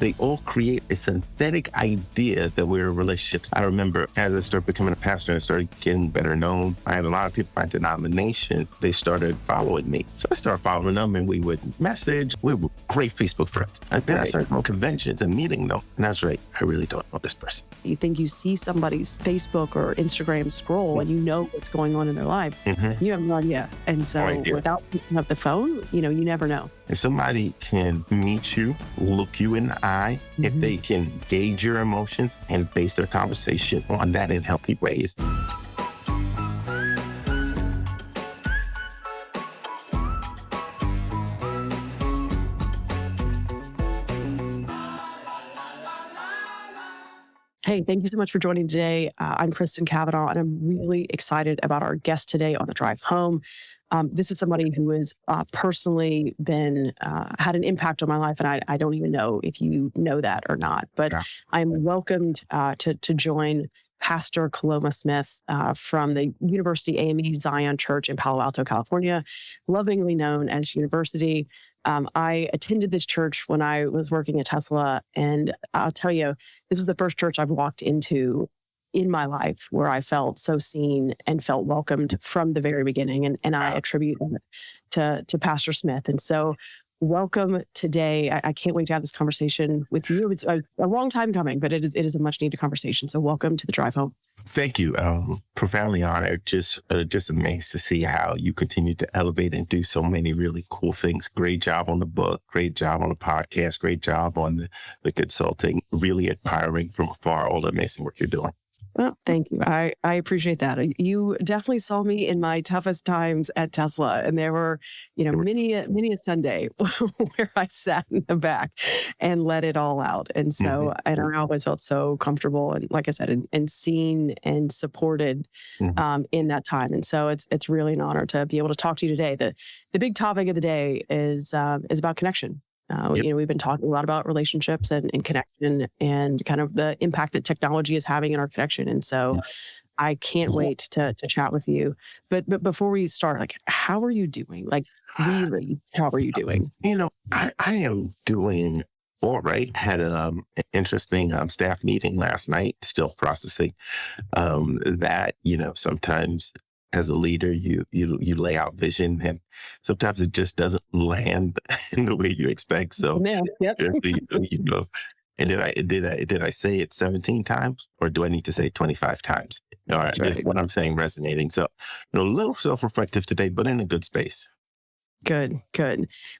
they all create a synthetic idea that we're in relationships. I remember as I started becoming a pastor and I started getting better known, I had a lot of people in my denomination, they started following me. So I started following them and we would message. We were great Facebook friends. And then I started going to conventions and meeting them. And I was like, I really don't know this person. You think you see somebody's Facebook or Instagram scroll and you know what's going on in their life. You have no idea. And so without picking up the phone, you never know. If somebody can meet you, look you in the eye, if they can gauge your emotions and base their conversation on that in healthy ways. Hey, thank you so much for joining today. I'm Kristen Kavanaugh, and I'm really excited about our guest today on the drive home. This is somebody who has personally had an impact on my life, and I don't even know if you know that or not. But I'm welcomed to join Pastor Kaloma Smith from the University AME Zion Church in Palo Alto, California, lovingly known as University. I attended this church when I was working at Tesla, and I'll tell you, this was the first church I've walked into in my life where I felt so seen and felt welcomed from the very beginning. And I attribute that to Pastor Smith. And so welcome today. I can't wait to have this conversation with you. It's a long time coming, but it is a much needed conversation. So welcome to the drive home. Thank you. Profoundly honored. Just amazed to see how you continue to elevate and do so many really cool things. Great job on the book. Great job on the podcast. Great job on the consulting. Really admiring from afar all the amazing work you're doing. Well, thank you. I appreciate that. You definitely saw me in my toughest times at Tesla, and there were, many a Sunday where I sat in the back and let it all out. And so, and I always felt so comfortable and, like I said, and seen and supported in that time. And so, it's really an honor to be able to talk to you today. The big topic of the day is about connection. We've been talking a lot about relationships and connection and kind of the impact that technology is having in our connection. And so I can't wait to chat with you. But before we start, how are you doing? Really, how are you doing? I am doing all right. Had an interesting staff meeting last night, still processing that, sometimes as a leader, you lay out vision, and sometimes it just doesn't land in the way you expect. So, and did I say it 17 times, or do I need to say it 25 times? All right, is what I'm saying resonating? So, a little self-reflective today, but in a good space. Good.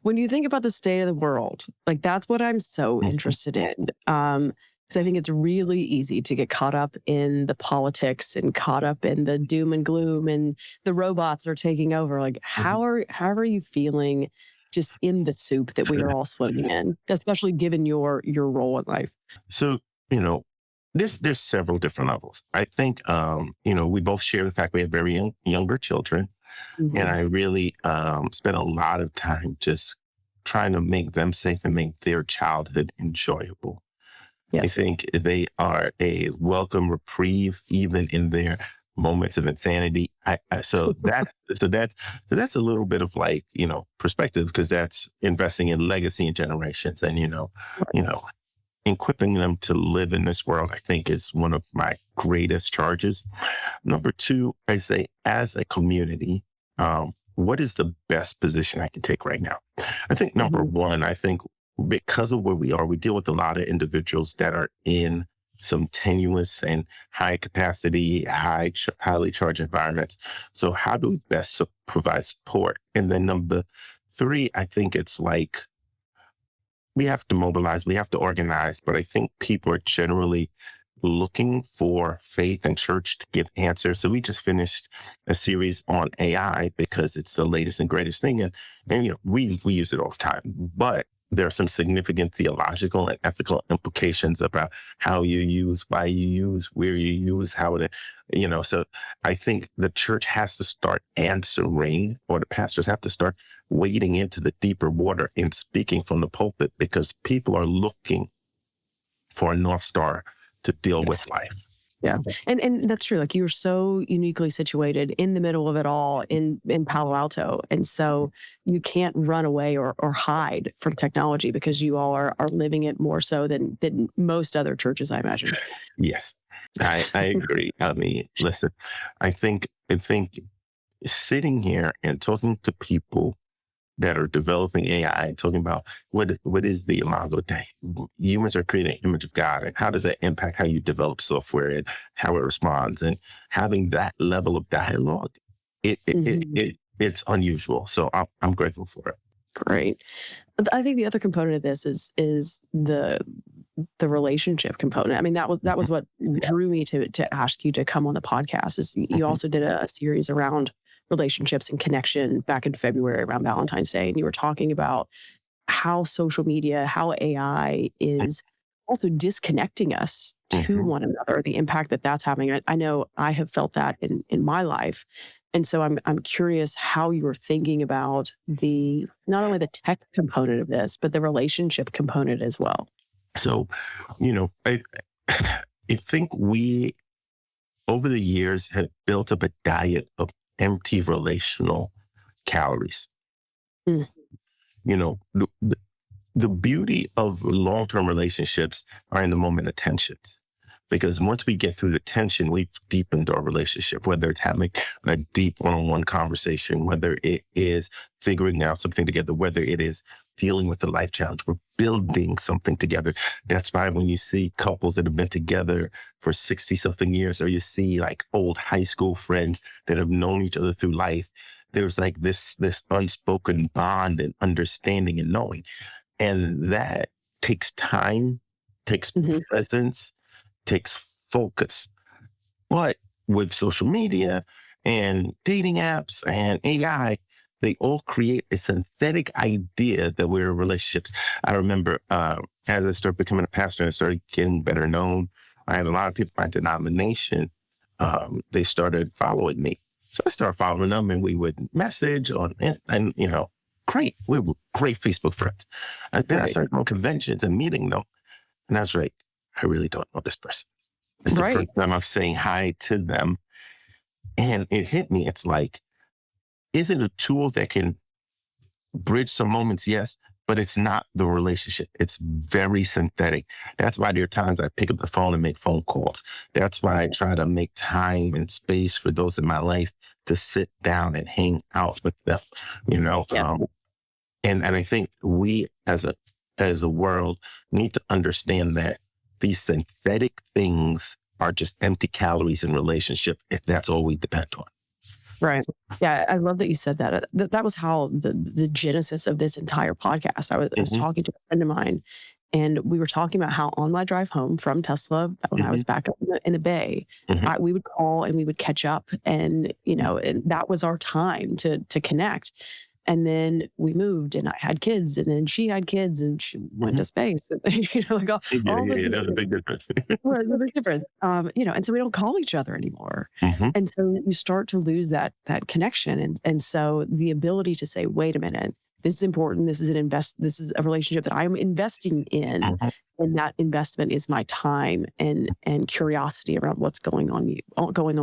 When you think about the state of the world, that's what I'm so interested in. Because I think it's really easy to get caught up in the politics and caught up in the doom and gloom and the robots are taking over. How are you feeling just in the soup that we are all swimming in, especially given your role in life? So, there's several different levels. I think, we both share the fact we have very younger children. And I really spent a lot of time just trying to make them safe and make their childhood enjoyable. Yes. I think they are a welcome reprieve, even in their moments of insanity. So that's a little bit of perspective, because that's investing in legacy and generations, and equipping them to live in this world, I think, is one of my greatest charges. Number two, I say, as a community, what is the best position I can take right now? I think number one, because of where we are, we deal with a lot of individuals that are in some tenuous and high capacity, highly charged environments. So how do we best provide support? And then number three, I think it's we have to mobilize, we have to organize, but I think people are generally looking for faith and church to give answers. So we just finished a series on AI because it's the latest and greatest thing. And we use it all the time, but there are some significant theological and ethical implications about how you use, why you use, where you use, how it, so I think the church has to start answering, or the pastors have to start wading into the deeper water and speaking from the pulpit, because people are looking for a North Star to deal with life. Yeah. And that's true. Like, you're so uniquely situated in the middle of it all in Palo Alto. And so you can't run away or hide from technology because you all are living it more so than most other churches, I imagine. Yes, I agree. I mean, listen, I think sitting here and talking to people that are developing AI and talking about what is the imago Dei. Humans are creating an image of God, and how does that impact how you develop software and how it responds, and having that level of dialogue, Mhm. it's unusual. So I'm grateful for it. Great. I think the other component of this is the relationship component. I mean, that was what drew me to ask you to come on the podcast. Is you Mhm. also did a series around relationships and connection back in February around Valentine's Day, and you were talking about how social media, how AI is also disconnecting us to Mhm. one another, the impact that that's having. I know I have felt that in my life. And so I'm curious how you're thinking about the not only the tech component of this, but the relationship component as well. So, I I think we over the years have built up a diet of empty relational calories. Mm, You know, the beauty of long-term relationships are in the moment of tensions. Because once we get through the tension, we've deepened our relationship, whether it's having a deep one-on-one conversation, whether it is figuring out something together, whether it is dealing with the life challenge, we're building something together. That's why when you see couples that have been together for 60 something years, or you see like old high school friends that have known each other through life, there's like this unspoken bond and understanding and knowing. And that takes time, takes mhm. presence, takes focus. But with social media and dating apps and AI, they all create a synthetic idea that we're in relationships. I remember as I started becoming a pastor and I started getting better known, I had a lot of people in my denomination. They started following me. So I started following them and we would message on, and great. We were great Facebook friends. And then I Right. started going to conventions and meeting them. And I was like, I really don't know this person. It's the first Right. time I'm saying hi to them. And it hit me. It's like, is it a tool that can bridge some moments? Yes, but it's not the relationship. It's very synthetic. That's why there are times I pick up the phone and make phone calls. That's why I try to make time and space for those in my life to sit down and hang out with them, you know? Yeah. And I think we as a world need to understand that these synthetic things are just empty calories in relationship if that's all we depend on. Right. Yeah, I love that you said that. That was how the genesis of this entire podcast. I was Hmm. talking to a friend of mine, and we were talking about how on my drive home from Tesla, when I Hmm. was back up in the Bay, Hmm. we would call and we would catch up, and and that was our time to connect. And then we moved, and I had kids, and then she had kids, and she went Hmm. to space, and, like Yeah, all yeah, the yeah. There's a big difference. well, there's a big difference. And so we don't call each other anymore. Hmm. And so you start to lose that connection. And so the ability to say, wait a minute, this is important. This is a relationship that I'm investing in. Hmm. And that investment is my time and curiosity around what's going on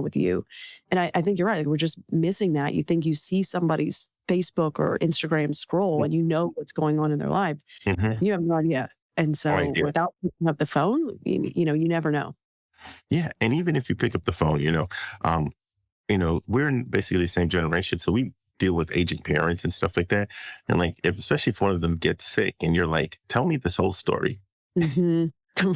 with you. And I think you're right. Like, we're just missing that. You think you see somebody's Facebook or Instagram scroll and you know what's going on in their life. Hmm. You have no idea. And No so idea. without picking up the phone, you never know. Yeah, and even if you pick up the phone, um, we're in basically the same generation, so we deal with aging parents and stuff like that. And like, especially if one of them gets sick, and you're like, "Tell me this whole story," Mhm.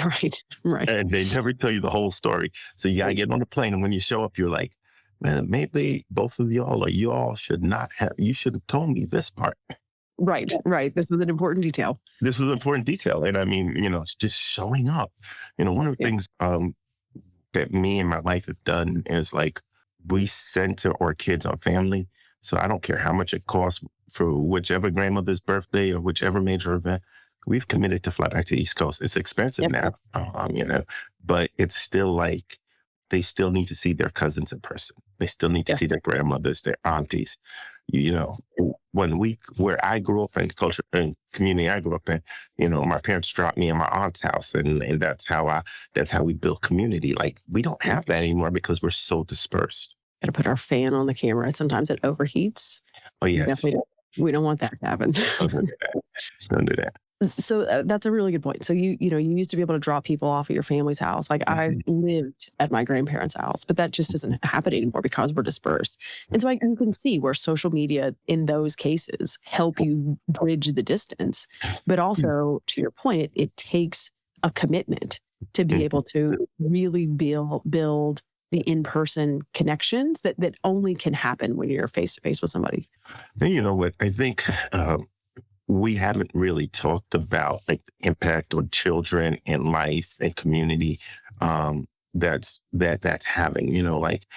Right, right. and they never tell you the whole story. So you gotta Right, get on the plane, and when you show up, you're like, "Man, maybe both of y'all or you all should not have. You should have told me this part. right, right. This was an important detail. This is an important detail." And I mean, it's just showing up. One of the Yeah. things that me and my wife have done is like we center our kids on family. So I don't care how much it costs for whichever grandmother's birthday or whichever major event. We've committed to fly back to the East Coast. It's expensive Yep. now, but it's still like they still need to see their cousins in person. They still need to Yes. see their grandmothers, their aunties, you know. where I grew up in culture and community I grew up in, my parents dropped me in my aunt's house, and that's how we built community. Like, we don't have that anymore because we're so dispersed. Got to put our fan on the camera. Sometimes it overheats. Oh, yes. Definitely we don't want that to happen. Don't do that. Don't do that. So that's a really good point. So you used to be able to drop people off at your family's house. Like, I lived at my grandparents' house, but that just doesn't happen anymore because we're dispersed. And so you can see where social media in those cases help you bridge the distance. But also, to your point, it takes a commitment to be able to really build the in-person connections that only can happen when you're face-to-face with somebody. And you know what? I think we haven't really talked about, like, the impact on children and life and community that's having. Like,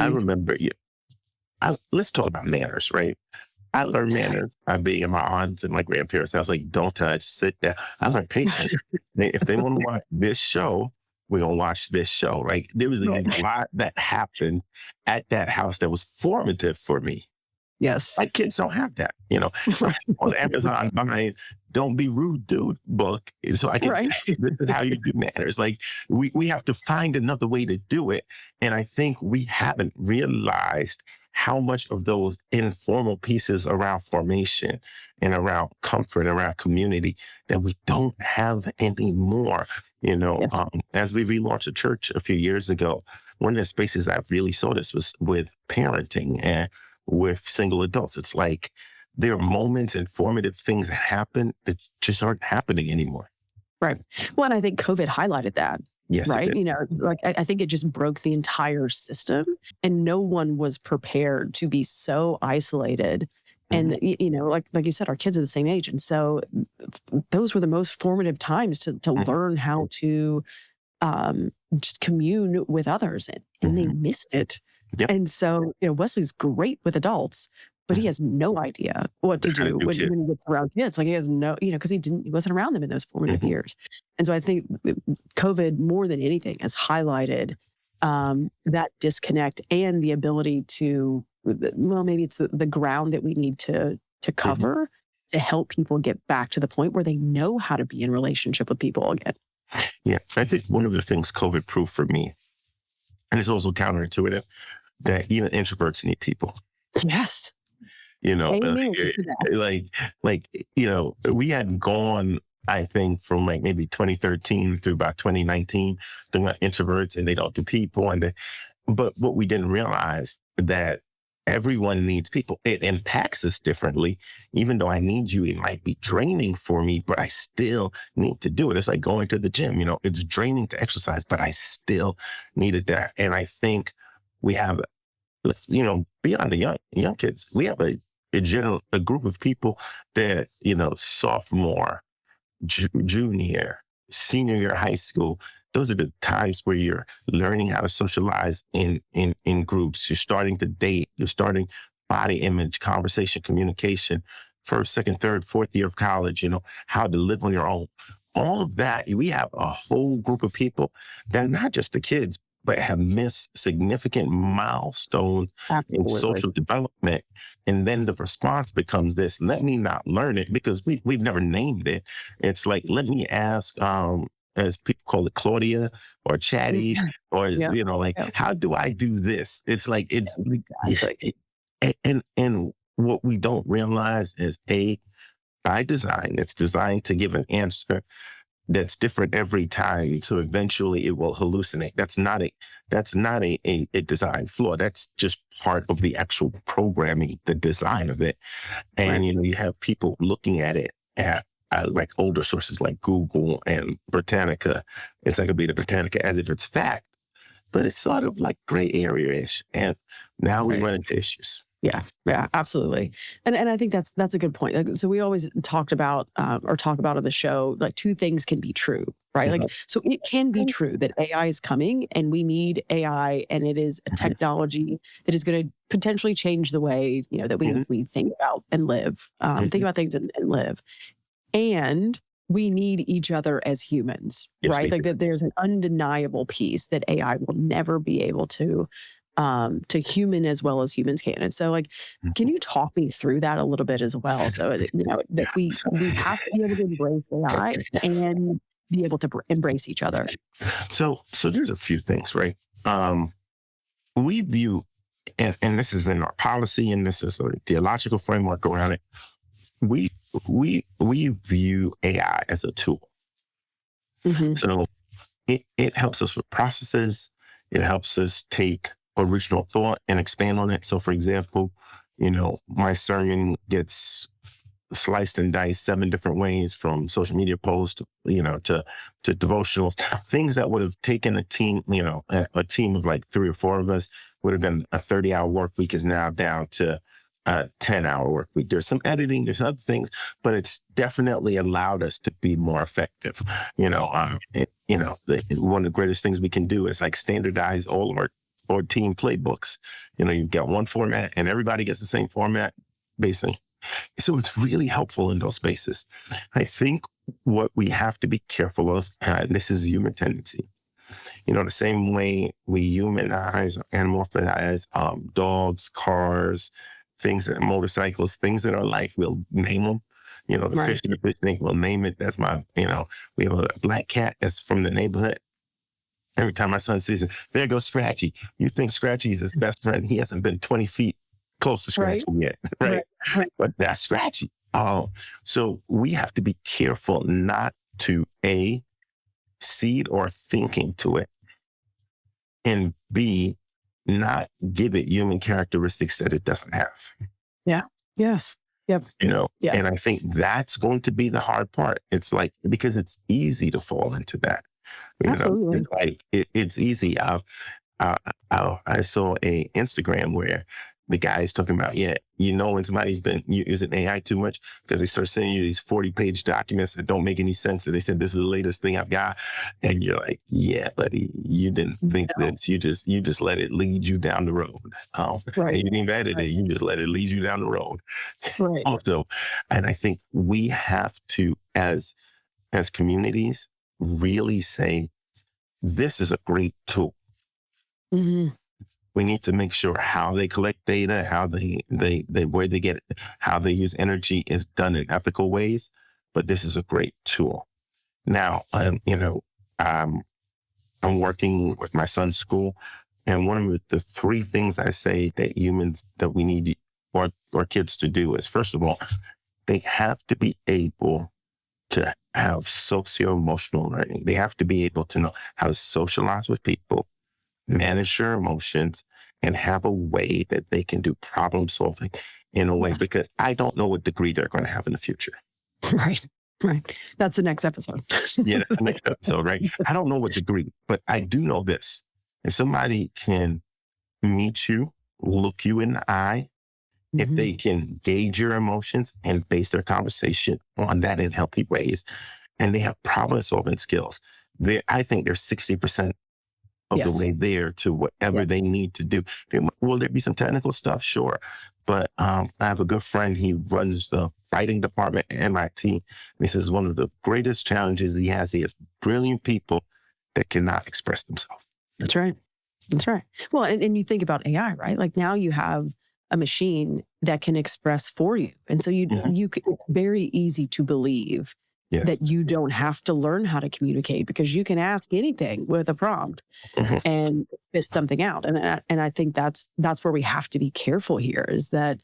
I remember let's talk about manners, right? I learned manners by being in my aunts and my grandparents' house. Like, don't touch, sit down. I learned patience. If they want to watch this show, we're going to watch this show. Like, there was a lot that happened at that house that was formative for me. Yes. My kids don't have that, on Amazon, buying "Don't Be Rude, Dude" book. So I can say, this is how you do manners. Like, we have to find another way to do it. And I think we haven't realized how much of those informal pieces around formation and around comfort, around community, that we don't have anymore. Yes. As we relaunched a church a few years ago, one of the spaces I really saw this was with parenting and with single adults. It's like there are moments and formative things that happen that just aren't happening anymore. Right. Well, and I think COVID highlighted that. Yes, it right. did. Like, I think it just broke the entire system, and no one was prepared to be so isolated. And, like you said, our kids are the same age. And so those were the most formative times to learn how to just commune with others. And they missed it. Yep. And so, Wesley's great with adults, but he has no idea what to do when he gets around kids. Like, he has no, because he wasn't around them in those formative years. And so I think COVID, more than anything, has highlighted that disconnect and the ability to, well, maybe it's the ground that we need to cover to help people get back to the point where they know how to be in relationship with people again. Yeah. I think one of the things COVID proved for me, and it's also counterintuitive, that even introverts need people. Yes. Amen. We hadn't gone, I think, from like maybe 2013 through about 2019, they're not introverts and they don't do people. But what we didn't realize, that everyone needs people. It impacts us differently. Even though I need you, it might be draining for me, but I still need to do it. It's like going to the gym, it's draining to exercise, but I still needed that. And I think we have, beyond the young kids, we have a group of people that, sophomore, junior, senior year of high school, those are the times where you're learning how to socialize in groups. You're starting to date. You're starting body image, conversation, communication, first, second, third, fourth year of college, how to live on your own. All of that, we have a whole group of people that are not just the kids, but have missed significant milestones in social development. And then the response becomes this: let me not learn it, because we've never named it. It's like, let me ask, as people call it, Claudia or Chatty, or, how do I do this? It's like, and what we don't realize is, by design, it's designed to give an answer that's different every time. So eventually it will hallucinate. That's not a design flaw. That's just part of the actual programming, the design of it. And, you have people looking at it at like older sources like Google and Britannica, Encyclopedia Britannica, as if it's fact, but it's sort of like gray area-ish. And now we run into issues. Yeah, absolutely. And I think that's a good point. Like, so we always talk about on the show, like, two things can be true, right? Like, so it can be true that AI is coming and we need AI, and it is a technology that is going to potentially change the way, that we think about and live, think about things and live. And we need each other as humans, right? Like, that there's an undeniable piece that AI will never be able to to human as well as humans can. And so, like, can you talk me through that a little bit as well? So, that we have to be able to embrace AI and be able to embrace each other. So there's a few things, right? We view, and this is in our policy, and this is a theological framework around it. We view AI as a tool. Mm-hmm. So it helps us with processes. It helps us take original thought and expand on it. So, for example, my sermon gets sliced and diced 7 different ways, from social media posts to devotionals. Things that would have taken a team, a team of like 3 or 4 of us, would have been a 30-hour work week, is now down to a 10-hour work week. There's some editing, there's other things, but it's definitely allowed us to be more effective. One of the greatest things we can do is like standardize all of our team playbooks. You've got one format and everybody gets the same format, basically. So it's really helpful in those spaces. I think what we have to be careful of, and this is a human tendency, the same way we humanize or anamorphize dogs, cars, motorcycles, things in our life, we'll name them. The Right. fish in the fish tank, we'll name it. That's we have a black cat that's from the neighborhood. Every time my son sees it, there goes Scratchy. You think Scratchy is his best friend. He hasn't been 20 feet close to Scratchy yet, right? But that's Scratchy. So we have to be careful not to A, seed or thinking to it, and B, not give it human characteristics that it doesn't have. Yeah. Yes. Yep. Yeah. And I think that's going to be the hard part. It's like, because it's easy to fall into that. Absolutely. It's like, it's easy. I saw a Instagram where the guy is talking about, when somebody's been using AI too much, because they start sending you these 40-page documents that don't make any sense. And they said, this is the latest thing I've got. And you're like, yeah, buddy, you didn't think this. You just let it lead you down the road. And you didn't even edit it. You just let it lead you down the road. Right. Also, and I think we have to, as communities, really say, this is a great tool. Mm-hmm. We need to make sure how they collect data, how they where they get it, how they use energy is done in ethical ways. But this is a great tool. Now, I'm working with my son's school, and one of the 3 things I say that we need our kids to do is, first of all, they have to be able to have socio-emotional learning. They have to be able to know how to socialize with people, manage their emotions, and have a way that they can do problem solving in a way, because I don't know what degree they're going to have in the future. Right. That's the next episode. Yeah, the next episode, right? I don't know what degree, but I do know this. If somebody can meet you, look you in the eye, if they can gauge your emotions and base their conversation on that in healthy ways, and they have problem solving skills, I think they're 60% of the way there to whatever they need to do. Will there be some technical stuff? Sure. But I have a good friend. He runs the writing department at MIT. And he says one of the greatest challenges he has brilliant people that cannot express themselves. That's right. Well, and you think about AI, right? Like, now you have a machine that can express for you. And so it's very easy to believe that you don't have to learn how to communicate, because you can ask anything with a prompt and spit something out. And I think that's where we have to be careful here, is that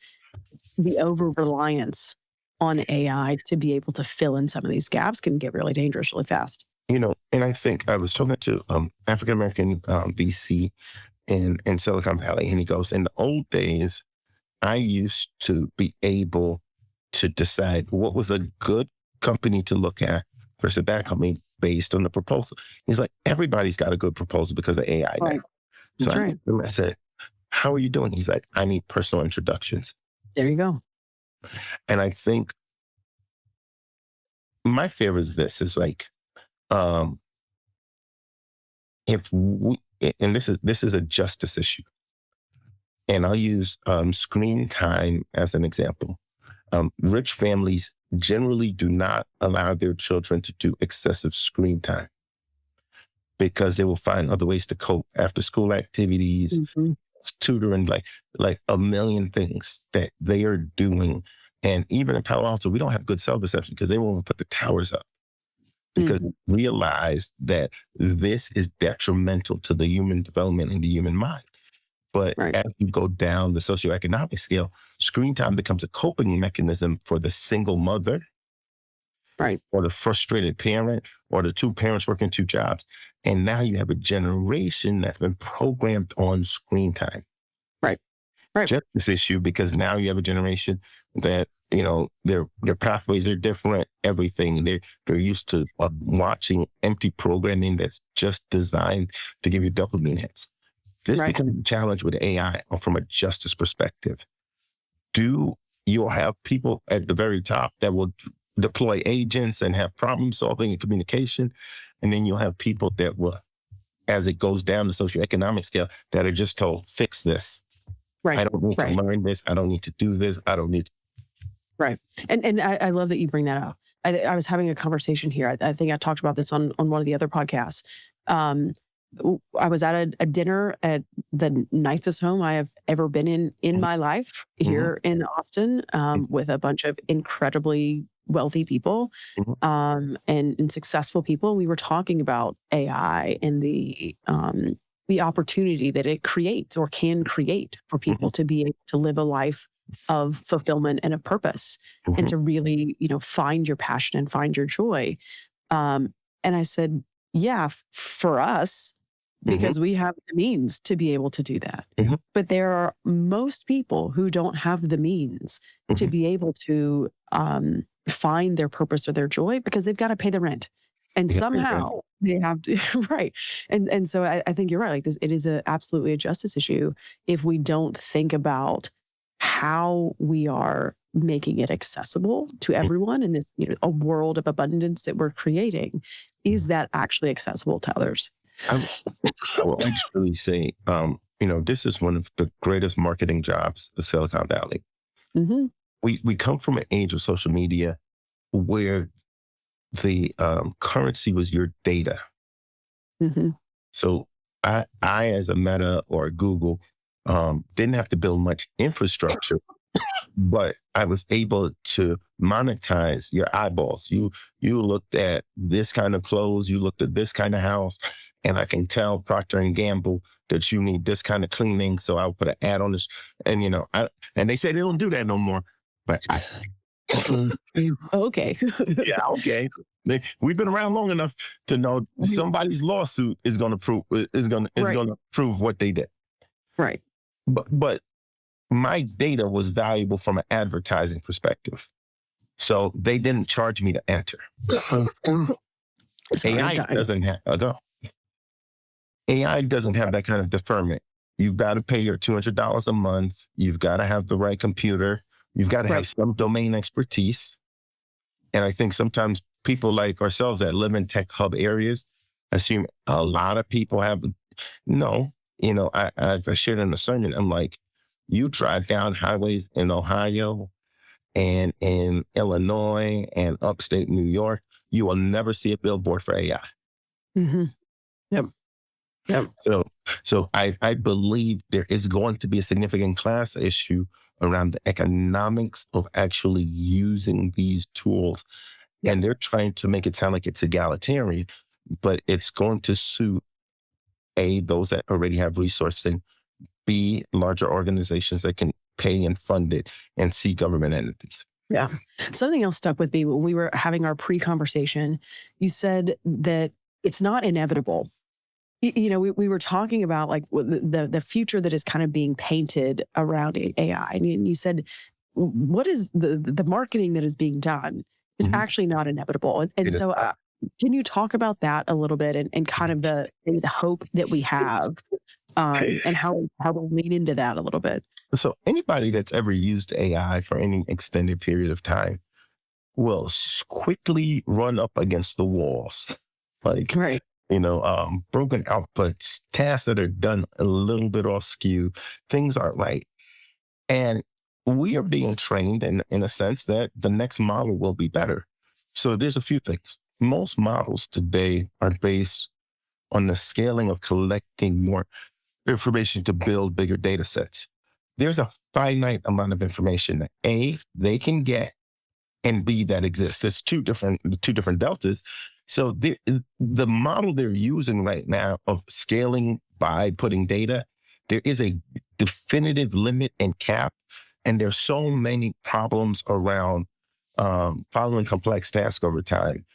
the over-reliance on AI to be able to fill in some of these gaps can get really dangerous really fast. And I think I was talking to African-American VC in Silicon Valley, and he goes, in the old days, I used to be able to decide what was a good company to look at versus a bad company based on the proposal. He's like, everybody's got a good proposal because of AI now. So I said, how are you doing? He's like, I need personal introductions. There you go. And I think my fear is this, is like, if we, and this is a justice issue, and I'll use screen time as an example. Rich families generally do not allow their children to do excessive screen time, because they will find other ways to cope, after school activities, tutoring, like a million things that they are doing. And even in Palo Alto, we don't have good cell reception because they won't even put the towers up because Mhm. we realized that this is detrimental to the human development and the human mind. But Right. as you go down the socioeconomic scale, screen time becomes a coping mechanism for the single mother Right. or the frustrated parent or the two parents working two jobs. And now you have a generation that's been programmed on screen time. Right. Right. Justice issue because now you have a generation that, their pathways are different, everything. They're used to watching empty programming that's just designed to give you dopamine hits. This Right. becomes a challenge with AI from a justice perspective. You'll have people at the very top that will deploy agents and have problem solving and communication. And then you'll have people that will, as it goes down the socioeconomic scale, that are just told, fix this. Right. I don't need to Right. learn this. I don't need to do this. I don't need to. Right. And I love that you bring that up. I was having a conversation here. I think I talked about this on one of the other podcasts. I was at a dinner at the nicest home I have ever been in my life Mhm, here in Austin, with a bunch of incredibly wealthy people, mhm, and successful people. We were talking about AI and the opportunity that it creates or can create for mhm, people to be able to live a life of fulfillment and of purpose, and mhm, to really, find your passion and find your joy. And I said, yeah, for us, mhm, because we have the means to be able to do that. mhm, But there are most people who don't have the means to mhm. be able to find their purpose or their joy because they've got to pay the rent. And Yeah, yeah, somehow they have to, right. And so I think you're right. Like this, it is absolutely a justice issue if we don't think about how we are making it accessible to everyone in this, a world of abundance that we're creating. Is that actually accessible to others? I, I will actually say, this is one of the greatest marketing jobs of Silicon Valley. Hmm. We come from an age of social media where the currency was your data. Hmm. So I as a Meta or a Google, didn't have to build much infrastructure, but I was able to monetize your eyeballs. You looked at this kind of clothes, you looked at this kind of house, and I can tell Procter and Gamble that you need this kind of cleaning. So I'll put an ad on this, and and they say they don't do that no more, but I. Okay. Yeah, okay. We've been around long enough to know somebody's lawsuit is going to prove Right. prove what they did. Right. But my data was valuable from an advertising perspective, so they didn't charge me to enter. Sorry, I'm AI dying. doesn't have AI doesn't have that kind of deferment. You've got to pay your $200 a month. You've got to have the right computer. You've got to have Right. some domain expertise. And I think sometimes people like ourselves that live in tech hub areas assume a lot of people have. No, I shared in a sermon. I'm like, you drive down highways in Ohio and in Illinois and upstate New York, you will never see a billboard for AI. Hmm. Yep. Yep. So I believe there is going to be a significant class issue around the economics of actually using these tools. Yep. And they're trying to make it sound like it's egalitarian, but it's going to suit A, those that already have resources, B, larger organizations that can pay and fund it, and C, government entities. Yeah. Something else stuck with me when we were having our pre-conversation. You said that it's not inevitable. We were talking about like the future that is kind of being painted around AI, and you said what is the marketing that is being done is Mhm. actually not inevitable, and It is so not. can you talk about that a little bit and kind of maybe the hope that we have, and how we lean into that a little bit? So anybody that's ever used AI for any extended period of time will quickly run up against the walls. Like, Right. broken outputs, tasks that are done a little bit off skew, things aren't right. And we are being trained in a sense that the next model will be better. So there's a few things. Most models today are based on the scaling of collecting more. information to build bigger data sets. There's a finite amount of information that A, they can get, and B, that exists. It's two different deltas. So the model they're using right now of scaling by putting data, there is a definitive limit and cap. And there's so many problems around following complex tasks over time,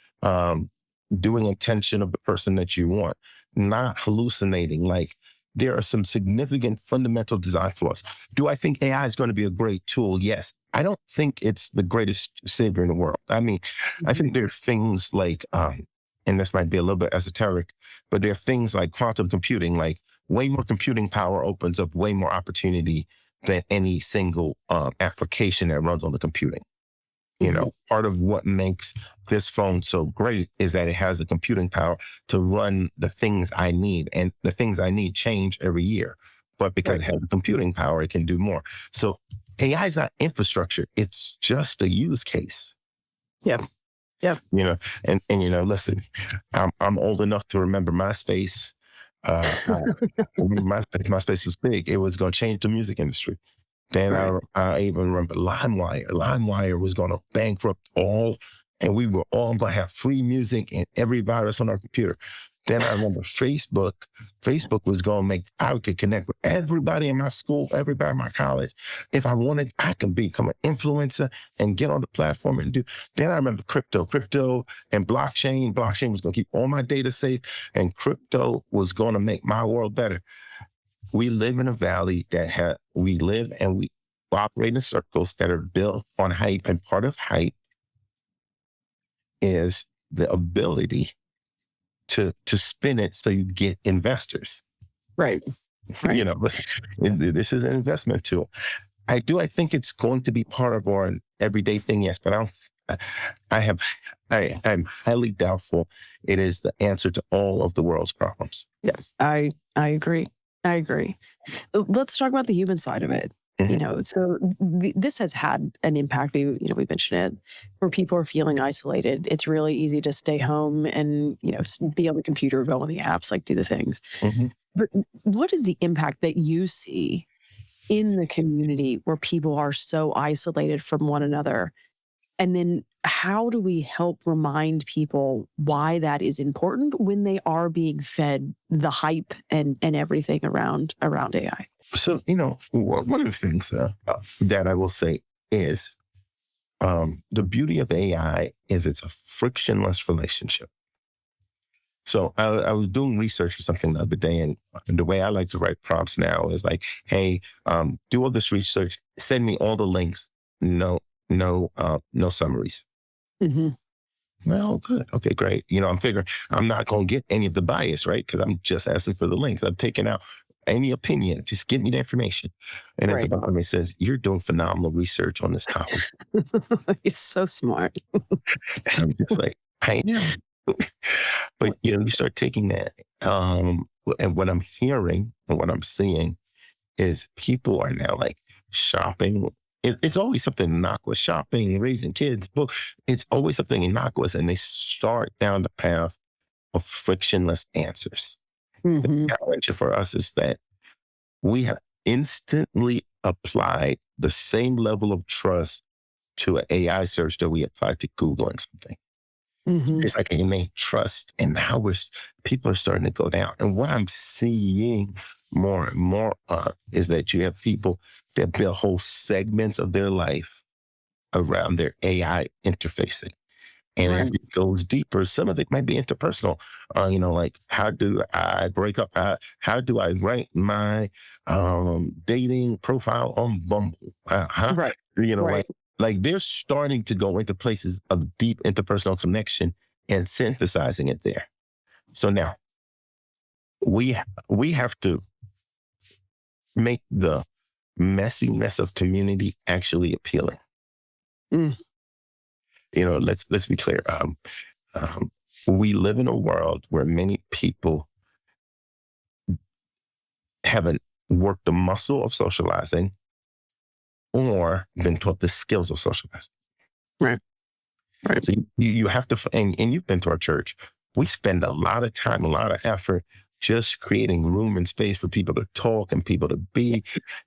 doing intention of the person that you want, not hallucinating. Like, there are some significant fundamental design flaws. Do I think AI is going to be a great tool? Yes. I don't think it's the greatest savior in the world. I mean, I think there are things like, and this might be a little bit esoteric, but there are things like quantum computing, like way more computing power opens up way more opportunity than any single application that runs on the computing. You know, part of what makes this phone so great is that it has the computing power to run the things I need. And the things I need change every year. But because it has the computing power, it can do more. So AI is not infrastructure. It's just a use case. Yeah. Yeah. You know, and you know, listen, I'm old enough to remember MySpace. MySpace was big. It was going to change the music industry. Then I even remember LimeWire. LimeWire was going to bankrupt all, and we were all going to have free music and every virus on our computer. Then I remember Facebook. Facebook was going to make, I could connect with everybody in my school, everybody in my college. If I wanted, I could become an influencer and get on the platform and do. Then I remember crypto and blockchain. Blockchain was going to keep all my data safe, and crypto was going to make my world better. We live in a valley that we live and we operate in circles that are built on hype. And part of hype is the ability to spin it so you get investors. Right. You know, this is an investment tool. I think it's going to be part of our everyday thing, yes, but I'm highly doubtful it is the answer to all of the world's problems. Yeah, I agree. Let's talk about the human side of it. You know, so this has had an impact. We mentioned it, where people are feeling isolated. It's really easy to stay home and, be on the computer, go on the apps, like do the things. But what is the impact that you see in the community where people are so isolated from one another? And then how do we help remind people why that is important when they are being fed the hype and everything around AI? So, one of the things that I will say is the beauty of AI is it's a frictionless relationship. So I was doing research for something the other day, and the way I like to write prompts now is like, hey, do all this research, send me all the links, no summaries. Well, good. Okay, great. I'm figuring I'm not going to get any of the bias, right? Because I'm just asking for the links. I'm taking out any opinion. Just give me the information. And at the bottom, it says, you're doing phenomenal research on this topic. You're so smart. And I'm just like, I am. But, you start taking that. And what I'm hearing and what I'm seeing is people are now like shopping. It's always something innocuous, shopping, raising kids, book. It's always something innocuous. And they start down the path of frictionless answers. The challenge for us is that we have instantly applied the same level of trust to an AI search that we applied to Googling something. It's like an innate trust. And now people are starting to go down. And what I'm seeing more and more is that you have people that build whole segments of their life around their AI interfacing. And as it goes deeper, some of it might be interpersonal. Like, how do I break up? How do I write my dating profile on Bumble? Like they're starting to go into places of deep interpersonal connection and synthesizing it there. So now we have to make the messiness of community actually appealing. Let's be clear. We live in a world where many people haven't worked the muscle of socializing or been taught the skills of socializing. Right. So you have to, and you've been to our church. We spend a lot of time, a lot of effort just creating room and space for people to talk and people to be,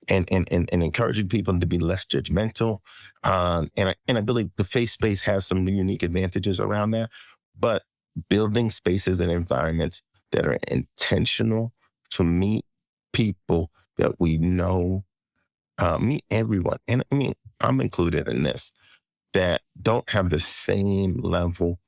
and encouraging people to be less judgmental. And I believe the faith space has some unique advantages around that, but building spaces and environments that are intentional to meet people that we know, meet everyone. And I mean, I'm included in this, that don't have the same level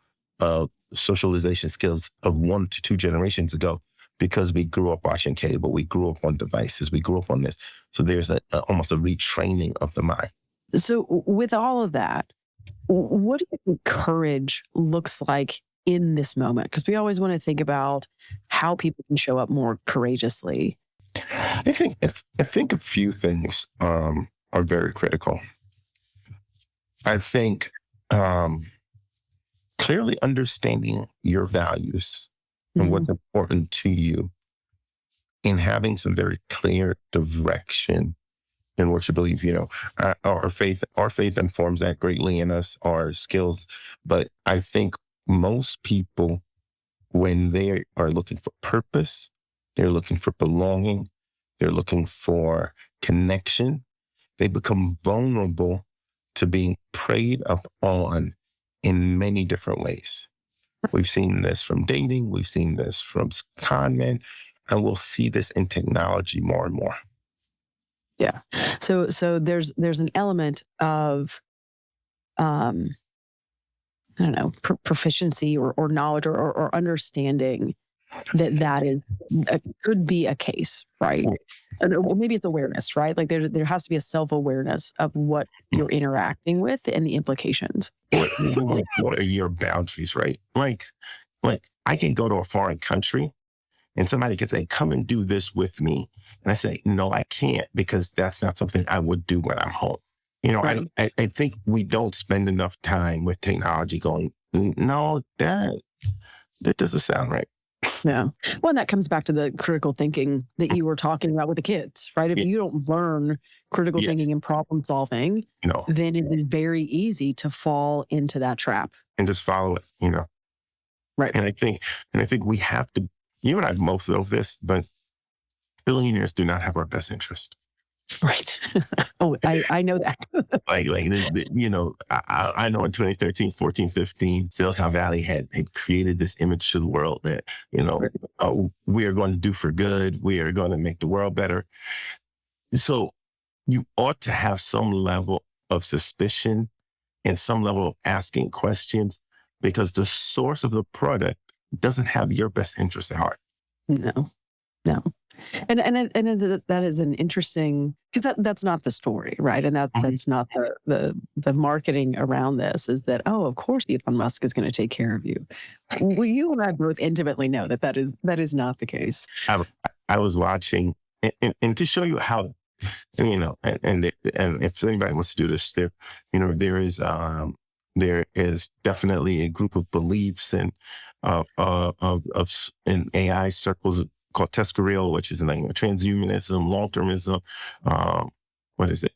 of socialization skills of 1 to 2 generations ago, because we grew up watching cable, we grew up on devices, we grew up on this. So there's almost a retraining of the mind. So with all of that, what do you think courage looks like in this moment? Because we always want to think about how people can show up more courageously. I think a few things are very critical. I think clearly understanding your values and what's important to you, and having some very clear direction in what you believe. Our faith informs that greatly in us, our skills. But I think most people, when they are looking for purpose, they're looking for belonging, they're looking for connection, they become vulnerable to being preyed upon in many different ways. We've seen this from dating, we've seen this from con men, and we'll see this in technology more and more. Yeah. So there's an element of I don't know, proficiency or knowledge or understanding that is could be a case, right? Or maybe it's awareness, right? Like there has to be a self-awareness of what you're interacting with and the implications. What are your boundaries, right? Like I can go to a foreign country and somebody can say, come and do this with me. And I say, no, I can't, because that's not something I would do when I'm home. Right. I think we don't spend enough time with technology going, no, that doesn't sound right. Yeah. Well, and that comes back to the critical thinking that you were talking about with the kids, right? If Yeah. you don't learn critical Yes. thinking and problem solving, No, then it is very easy to fall into that trap. and just follow it, Right. And I think we have to, you and I both know this, but billionaires do not have our best interest. Right. Oh, I know that. I know in 2013, 14, 15, Silicon Valley had created this image to the world that, oh, we are going to do for good. We are going to make the world better. So you ought to have some level of suspicion and some level of asking questions, because the source of the product doesn't have your best interest at heart. No. And that is an interesting, because that's not the story, right? And that's not the marketing around this, is that, oh, of course Elon Musk is going to take care of you. Well, you and I both intimately know that is not the case. I was watching, and to show you how, and if anybody wants to do this, there is definitely a group of beliefs and in AI circles called Tescaril, which is like transhumanism, long-termism, what is it?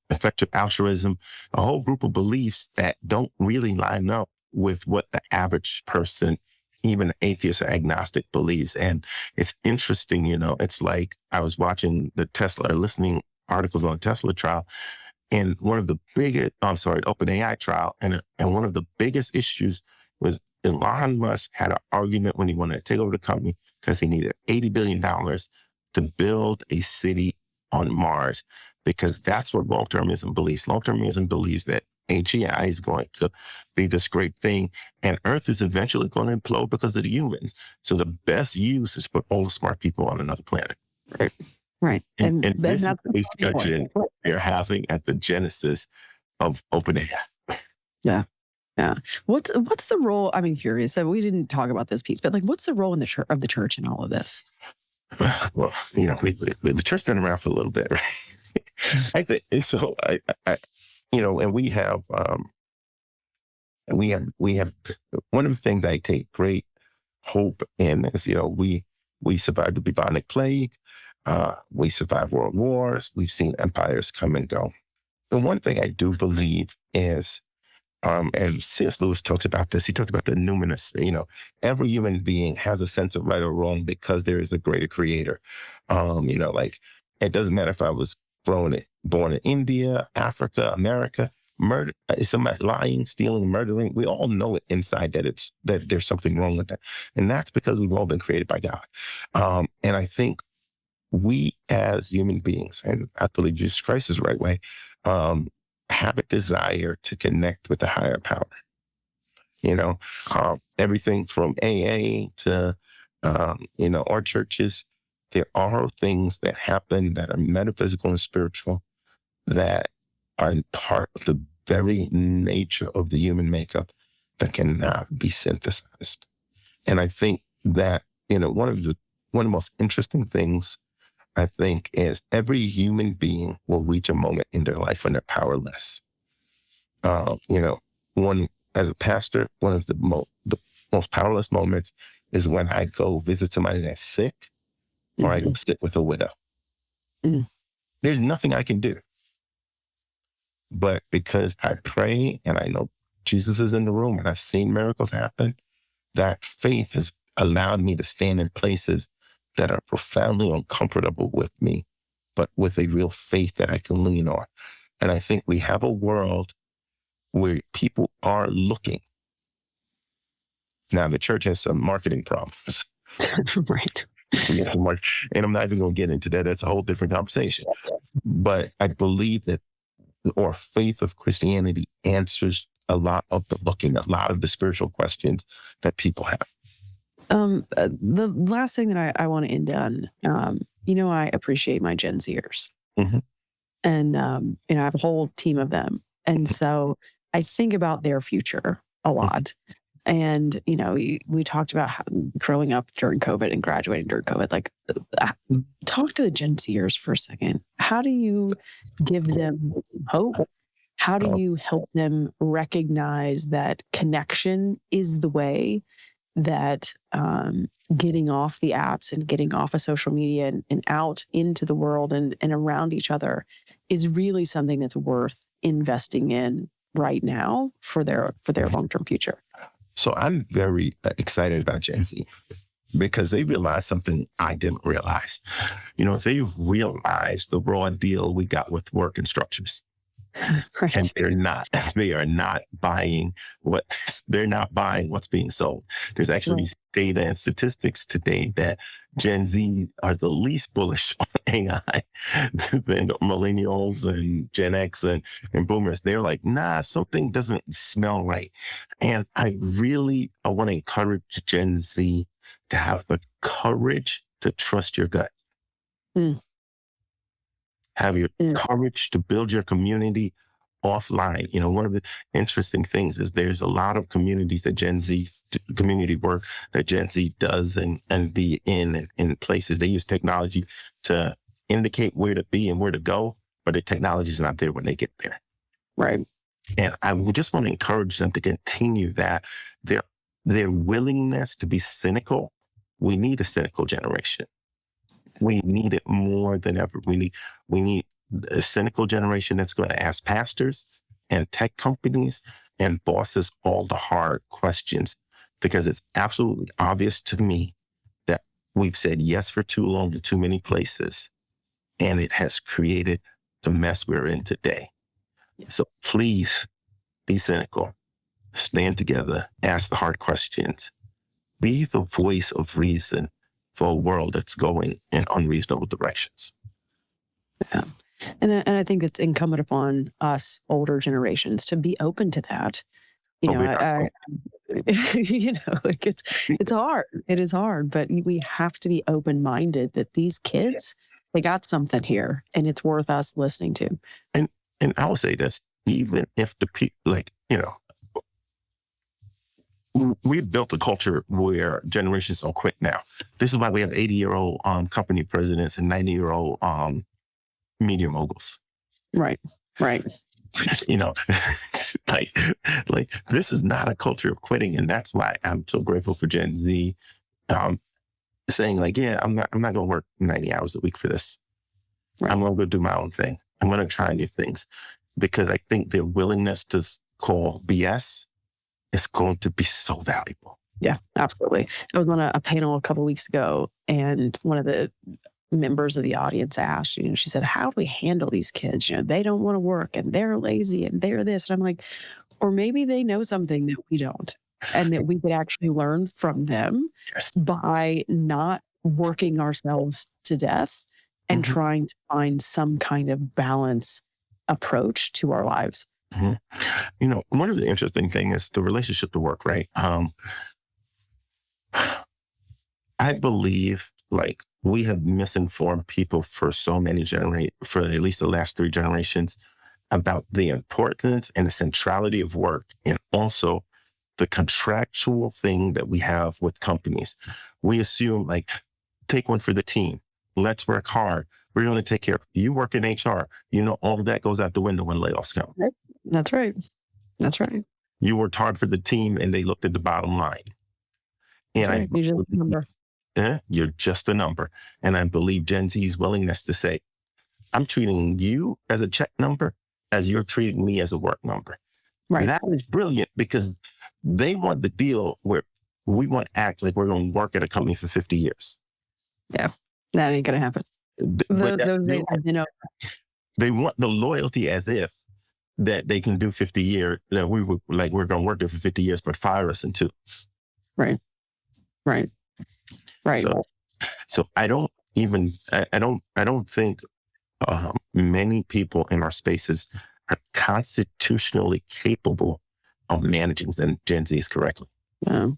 Effective altruism, a whole group of beliefs that don't really line up with what the average person, even atheist or agnostic, believes. And it's interesting, it's like I was watching listening articles on the Tesla trial, and one of the OpenAI trial, and one of the biggest issues was Elon Musk had an argument when he wanted to take over the company, because he needed $80 billion to build a city on Mars, because that's what long-termism believes. Long-termism believes that AGI is going to be this great thing, and Earth is eventually going to implode because of the humans. So the best use is put all the smart people on another planet. Right. And this is that's a discussion they're having at the genesis of OpenAI. Yeah. What's the role? I'm curious. So we didn't talk about this piece, but like, what's the role in the church in all of this? Well, the church's been around for a little bit, right? I think so. And we have one of the things I take great hope in is, we survived the bubonic plague, we survived world wars, we've seen empires come and go. And one thing I do believe is And C.S. Lewis talks about this. He talks about the numinous. Every human being has a sense of right or wrong because there is a greater creator. Like it doesn't matter if I was born in India, Africa, America. Murder, is somebody lying, stealing, murdering? We all know it inside that there's something wrong with that, and that's because we've all been created by God. And I think we as human beings, and I believe Jesus Christ is the right way, have a desire to connect with a higher power. Everything from AA to, our churches, there are things that happen that are metaphysical and spiritual that are part of the very nature of the human makeup that cannot be synthesized. And I think that, one of the most interesting things I think is every human being will reach a moment in their life when they're powerless. One as a pastor, one of the most powerless moments is when I go visit somebody that's sick, or I go sit with a widow. Mm. There's nothing I can do, but because I pray and I know Jesus is in the room and I've seen miracles happen, that faith has allowed me to stand in places that are profoundly uncomfortable with me, but with a real faith that I can lean on. And I think we have a world where people are looking. Now, the church has some marketing problems. Right. And I'm not even going to get into that. That's a whole different conversation. But I believe that our faith of Christianity answers a lot of the looking, a lot of the spiritual questions that people have. The last thing that I want to end on, I appreciate my Gen Zers. Mm-hmm. And, I have a whole team of them. And so I think about their future a lot. And, we talked about how growing up during COVID and graduating during COVID. Like, talk to the Gen Zers for a second. How do you give them some hope? How do you help them recognize that connection is the way, that getting off the apps and getting off of social media and out into the world and around each other is really something that's worth investing in right now for their long-term future? So I'm very excited about Gen Z because they realized something I didn't realize. They realized the raw deal we got with work and structures. Right. And they are not buying what's being sold. There's actually data and statistics today that Gen Z are the least bullish on AI than millennials and Gen X and boomers. They're like, nah, something doesn't smell right. And I want to encourage Gen Z to have the courage to trust your gut. Mm. Have your courage to build your community offline. One of the interesting things is there's a lot of communities that community work that Gen Z does and be in places. They use technology to indicate where to be and where to go, but the technology is not there when they get there. Right. And I would just want to encourage them to continue that. Their willingness to be cynical. We need a cynical generation. We need it more than ever. We need a cynical generation that's going to ask pastors and tech companies and bosses all the hard questions, because it's absolutely obvious to me that we've said yes for too long to too many places, and it has created the mess we're in today. So please be cynical, stand together, ask the hard questions, be the voice of reason for a world that's going in unreasonable directions. Yeah. And I think it's incumbent upon us older generations to be open to that. Like it's hard. It is hard, but we have to be open-minded that these kids, they got something here and it's worth us listening to. And I will say this, even if the people, we've built a culture where generations don't quit now. This is why we have 80-year-old company presidents and 90-year-old media moguls. Right. like this is not a culture of quitting, and that's why I'm so grateful for Gen Z saying I'm not going to work 90 hours a week for this. Right. I'm going to go do my own thing. I'm going to try new things, because I think their willingness to call BS is going to be so valuable. Yeah, absolutely. I was on a panel a couple of weeks ago, and one of the members of the audience asked, she said, how do we handle these kids? They don't want to work and they're lazy and they're this. And I'm like, or maybe they know something that we don't, and that we could actually learn from them Yes. by not working ourselves to death and trying to find some kind of balance approach to our lives. One of the interesting things is the relationship to work, right? I believe we have misinformed people for so many for at least the last 3 generations about the importance and the centrality of work, and also the contractual thing that we have with companies. We assume take one for the team. Let's work hard. We're going to take care of you. Work in HR. All of that goes out the window when layoffs come. That's right. That's right. You worked hard for the team and they looked at the bottom line. And you're just a number. You're just a number. And I believe Gen Z's willingness to say, I'm treating you as a check number as you're treating me as a work number. Right. That is brilliant, because they want the deal where we want to act like we're going to work at a company for 50 years. Yeah, that ain't going to happen. Those days have been over. They want the loyalty as if that they can do 50 years, that we're going to work there for 50 years, but fire us in 2. Right. So I don't think many people in our spaces are constitutionally capable of managing Gen Zs correctly. Well,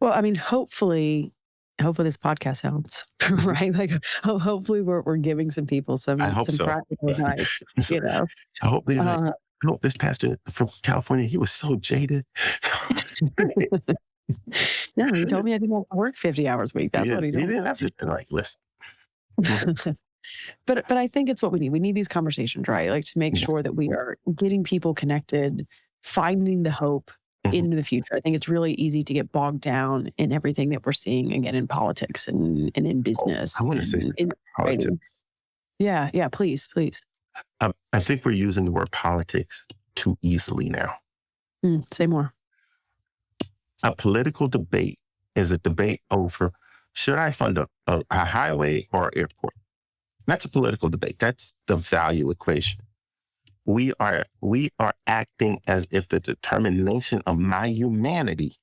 I mean, hopefully this podcast helps, right? Hopefully we're giving some people some practical advice. I hope this pastor from California, he was so jaded. No, he told me I didn't have to work 50 hours a week. That's what he told me. He didn't have to listen. But I think it's what we need. We need these conversations, right? To make sure that we are getting people connected, finding the hope into the future. I think it's really easy to get bogged down in everything that we're seeing, again, in politics and in business. I want to say something about politics. Yeah, please. I think we're using the word politics too easily now. Say more. A political debate is a debate over, should I fund a highway or an airport? That's a political debate. That's the value equation. We are acting as if the determination of my humanity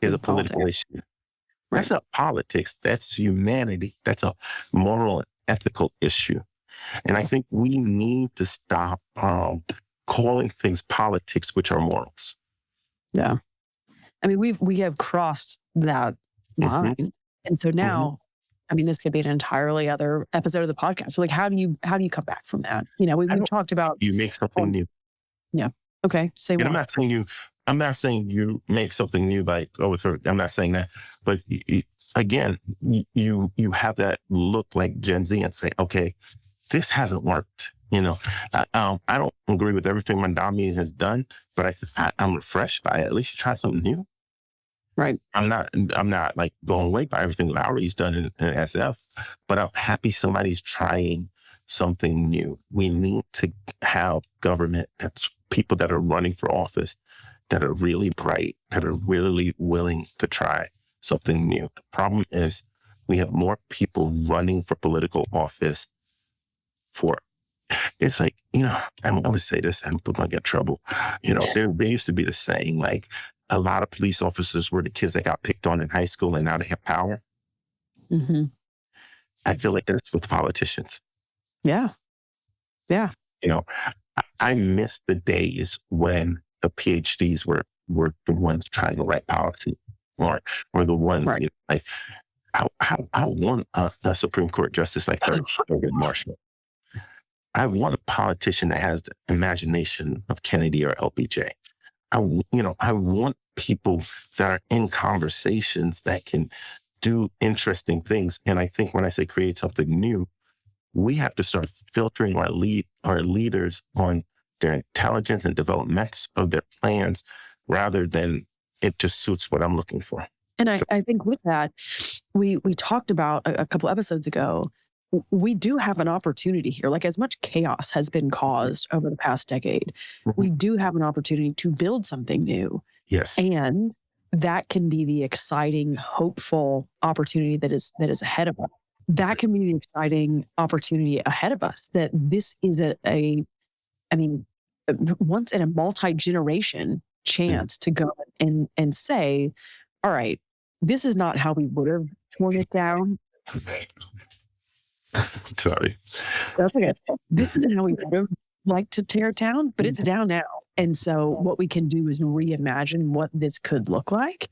is a political issue. Right. That's not politics. That's humanity. That's a moral and ethical issue. And I think we need to stop calling things politics, which are morals. Yeah. I mean, we have crossed that line. And so now, I mean, this could be an entirely other episode of the podcast. So how do you come back from that? We've talked about, you make something new. Yeah. Okay. Say what? I'm not saying you make something new by overthrow. I'm not saying that. But again, you have that look like Gen Z and say, okay, this hasn't worked. I don't agree with everything Mandami has done, but I'm refreshed by it. At least try something new. Right. I'm not blown away by everything Lowry's done in SF, but I'm happy somebody's trying something new. We need to have government that's people that are running for office that are really bright, that are really willing to try something new. The problem is we have more people running for political office it's I'm going to say this and I'm going to get in trouble. There used to be the saying, a lot of police officers were the kids that got picked on in high school and now they have power. I feel like that's with politicians. Yeah. I miss the days when the PhDs were the ones trying to write policy or the ones, right. I want a Supreme Court justice like Thurgood Marshall. I want a politician that has the imagination of Kennedy or LBJ. I want people that are in conversations that can do interesting things. And I think when I say create something new, we have to start filtering our leaders on their intelligence and developments of their plans rather than it just suits what I'm looking for. And I think with that, we talked about a couple episodes ago we do have an opportunity here. Like, as much chaos has been caused over the past decade, Mhm. we do have an opportunity to build something new. Yes. And that can be the exciting, hopeful opportunity that is ahead of us. That can be the exciting opportunity ahead of us. That this is I mean, once in a multi-generation Mhm. chance to go and say, all right, this is not how we would have torn it down. Sorry. That's okay. This isn't how we would have liked to tear it down, but it's down now. And so what we can do is reimagine what this could look like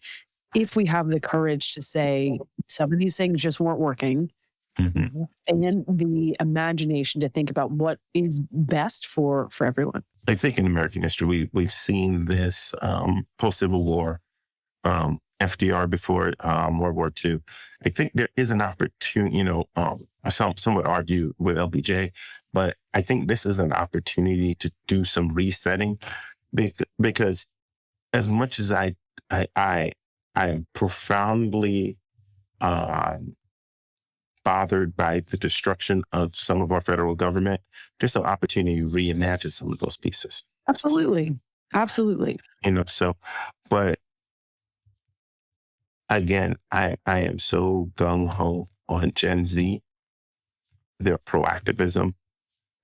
if we have the courage to say some of these things just weren't working, Mhm. and the imagination to think about what is best for everyone. I think in American history, we've seen this post Civil War, FDR before World War II. I think there is an opportunity. Some would argue with LBJ, but I think this is an opportunity to do some resetting because as much as I am profoundly um, bothered by the destruction of some of our federal government, there's an opportunity to reimagine some of those pieces. Absolutely. Absolutely. So, but again, I am so gung ho on Gen Z, their proactivism,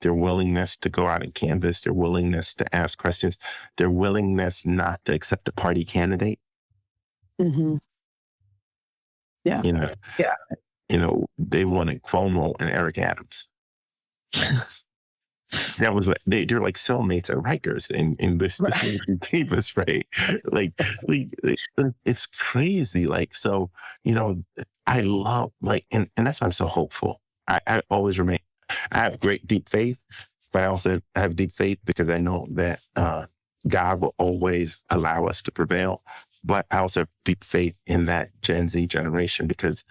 their willingness to go out and canvass, their willingness to ask questions, their willingness not to accept a party candidate. Hmm. Yeah. You know, Yeah. they wanted Cuomo and Eric Adams. That was like they're like cellmates at Rikers, and this Right. movie gave us right. It's crazy. Like so, you know, I love and that's why I'm so hopeful. I always remain. I have great deep faith, but I also have deep faith because I know that God will always allow us to prevail. But I also have deep faith in that Gen Z generation because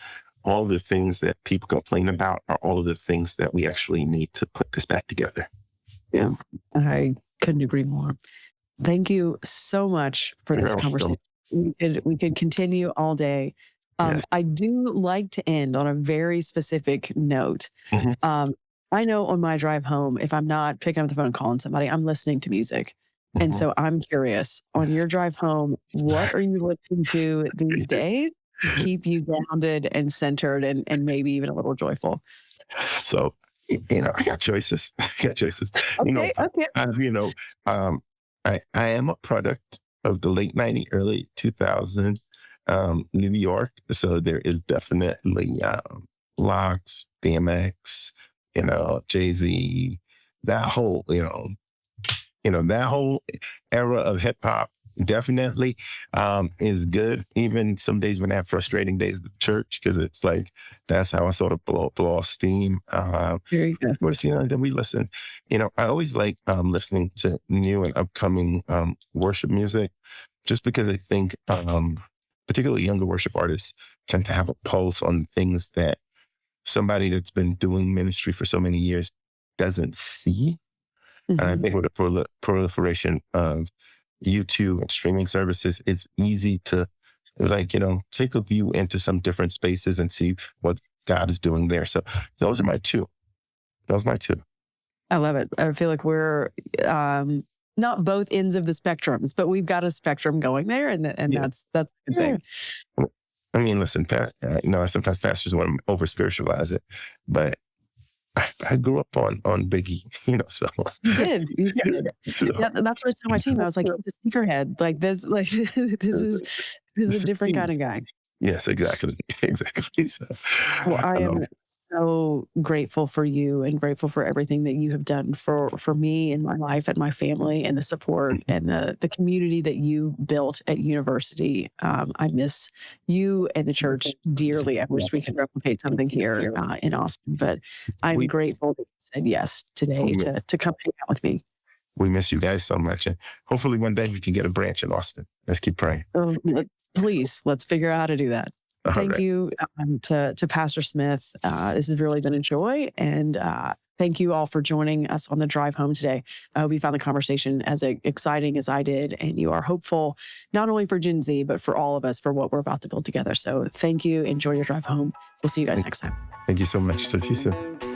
all of the things that people complain about are all of the things that we actually need to put this back together. Yeah. I couldn't agree more. Thank you so much for You're this very conversation. welcome. We could continue all day. Yes. I do like to end on a very specific note. Mhm. Um, I know on my drive home, if I'm not picking up the phone and calling somebody, I'm listening to music. And Mhm. so I'm curious, on your drive home, what are you listening to these days to keep you grounded and centered and maybe even a little joyful? So, I got choices. I got choices. You know, Okay, okay. I, you know, um, I am a product of the late 90s, early 2000 New York. So there is definitely Locks, DMX, Jay-Z, that whole, that whole era of hip hop definitely is good. Even some days when I have frustrating days at the church, because it's like that's how I sort of blow off steam. Very good. But then we listen. I always like listening to new and upcoming worship music, just because I think particularly younger worship artists tend to have a pulse on things that somebody that's been doing ministry for so many years doesn't see. And I Mhm. think with the proliferation of YouTube and streaming services, it's easy to take a view into some different spaces and see what God is doing there. So those are my two. Those are my two. I love it. I feel like we're not both ends of the spectrums, but we've got a spectrum going there, and Yeah. that's a good Yeah. thing. I mean, listen, sometimes pastors want to over spiritualize it, but I grew up on Biggie, so, You did, you did. so Yeah, that's what I told my team. I was like, he's a sneakerhead. Like this, like this is a different kind of guy. yes, exactly. Exactly. So Well, I um, am so grateful for you and grateful for everything that you have done for me and my life and my family and the support and the community that you built at university. I miss you and the church dearly. I wish we could replicate something here in Austin, but I'm we grateful that you said yes today we to come hang out with me. we miss you guys so much, and hopefully one day we can get a branch in Austin. Let's keep praying. Please, let's figure out how to do that. All Thank right. you to Pastor Smith. This has really been a joy. And Thank you all for joining us on the drive home today. I hope you found the conversation as exciting as I did, and you are hopeful not only for Gen Z, but for all of us for what we're about to build together. So thank you. Enjoy your drive home. We'll see you guys next time. Thank you so much. Talk to you soon.